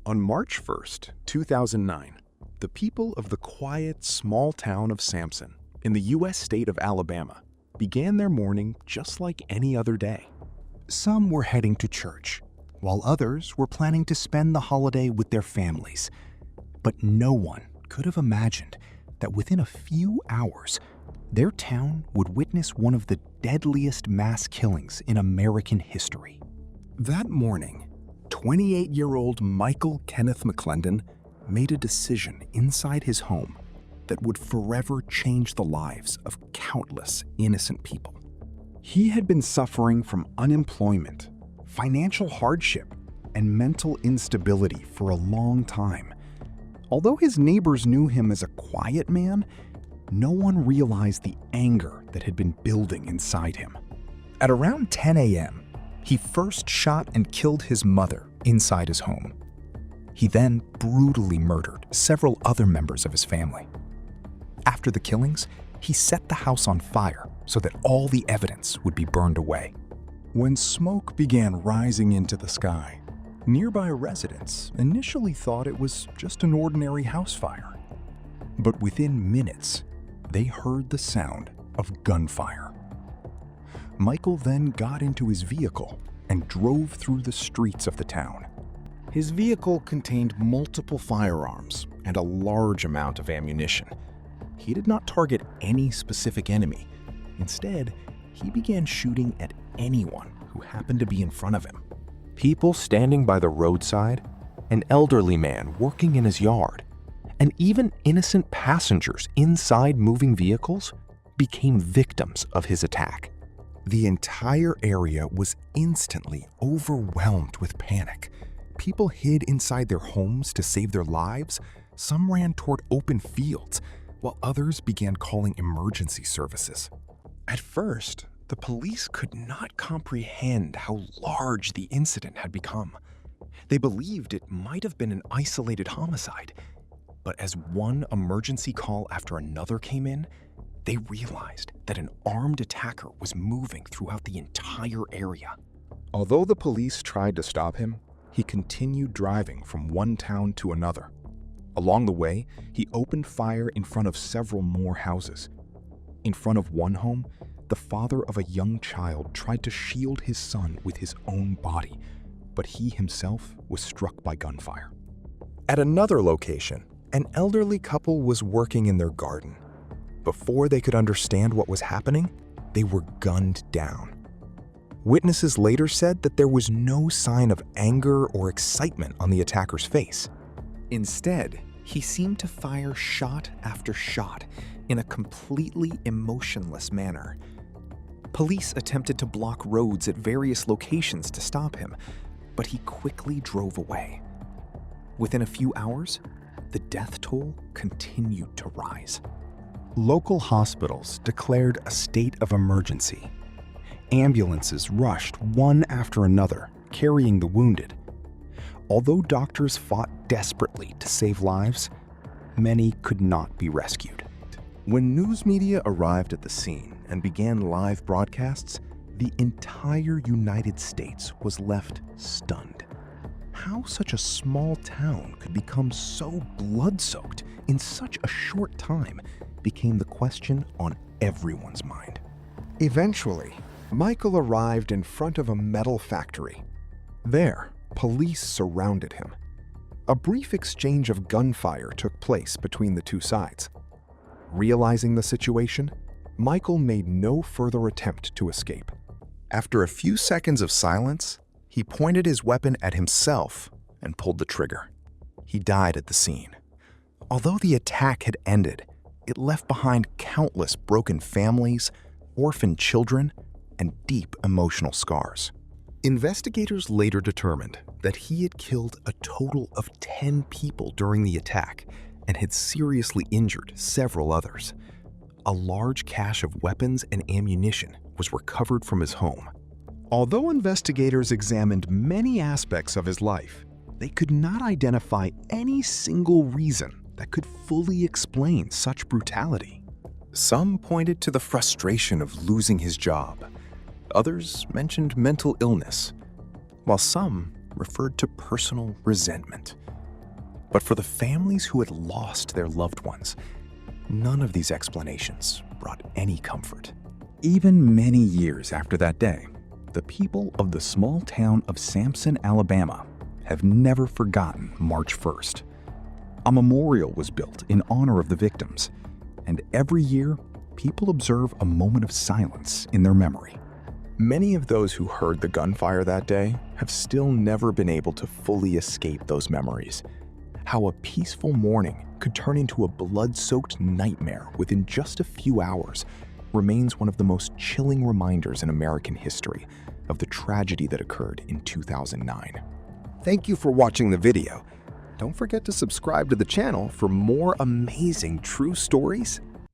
On March 1st, 2009, the people of the quiet, small town of Samson in the U.S. state of Alabama began their morning just like any other day. Some were heading to church, while others were planning to spend the holiday with their families. But no one could have imagined that within a few hours, their town would witness one of the deadliest mass killings in American history. That morning, 28-year-old Michael Kenneth McLendon made a decision inside his home that would forever change the lives of countless innocent people. He had been suffering from unemployment, financial hardship, and mental instability for a long time. Although his neighbors knew him as a quiet man, no one realized the anger that had been building inside him. At around 10 a.m., he first shot and killed his mother inside his home. He then brutally murdered several other members of his family. After the killings, he set the house on fire so that all the evidence would be burned away. When smoke began rising into the sky, nearby residents initially thought it was just an ordinary house fire. But within minutes, they heard the sound of gunfire. Michael then got into his vehicle and drove through the streets of the town. His vehicle contained multiple firearms and a large amount of ammunition. He did not target any specific enemy. Instead, he began shooting at anyone who happened to be in front of him. People standing by the roadside, an elderly man working in his yard, and even innocent passengers inside moving vehicles became victims of his attack. The entire area was instantly overwhelmed with panic. People hid inside their homes to save their lives. Some ran toward open fields, while others began calling emergency services. At first, the police could not comprehend how large the incident had become. They believed it might have been an isolated homicide. But as one emergency call after another came in, they realized that an armed attacker was moving throughout the entire area. Although the police tried to stop him, he continued driving from one town to another. Along the way, he opened fire in front of several more houses. In front of one home, the father of a young child tried to shield his son with his own body, but he himself was struck by gunfire. At another location, an elderly couple was working in their garden. Before they could understand what was happening, they were gunned down. Witnesses later said that there was no sign of anger or excitement on the attacker's face. Instead, he seemed to fire shot after shot in a completely emotionless manner. Police attempted to block roads at various locations to stop him, but he quickly drove away. Within a few hours, the death toll continued to rise. Local hospitals declared a state of emergency. Ambulances rushed one after another, carrying the wounded. Although doctors fought desperately to save lives, many could not be rescued. When news media arrived at the scene and began live broadcasts, the entire United States was left stunned. How such a small town could become so blood-soaked in such a short time became the question on everyone's mind. Eventually, Michael arrived in front of a metal factory. There, police surrounded him. A brief exchange of gunfire took place between the two sides. Realizing the situation, Michael made no further attempt to escape. After a few seconds of silence, he pointed his weapon at himself and pulled the trigger. He died at the scene. Although the attack had ended, it left behind countless broken families, orphaned children, and deep emotional scars. Investigators later determined that he had killed a total of 10 people during the attack and had seriously injured several others. A large cache of weapons and ammunition was recovered from his home. Although investigators examined many aspects of his life, they could not identify any single reason that could fully explain such brutality. Some pointed to the frustration of losing his job. Others mentioned mental illness, while some referred to personal resentment. But for the families who had lost their loved ones, none of these explanations brought any comfort. Even many years after that day, the people of the small town of Samson, Alabama, have never forgotten March 1st. A memorial was built in honor of the victims, and every year, people observe a moment of silence in their memory. Many of those who heard the gunfire that day have still never been able to fully escape those memories. How a peaceful morning could turn into a blood-soaked nightmare within just a few hours remains one of the most chilling reminders in American history of the tragedy that occurred in 2009. Thank you for watching the video. Don't forget to subscribe to the channel for more amazing true stories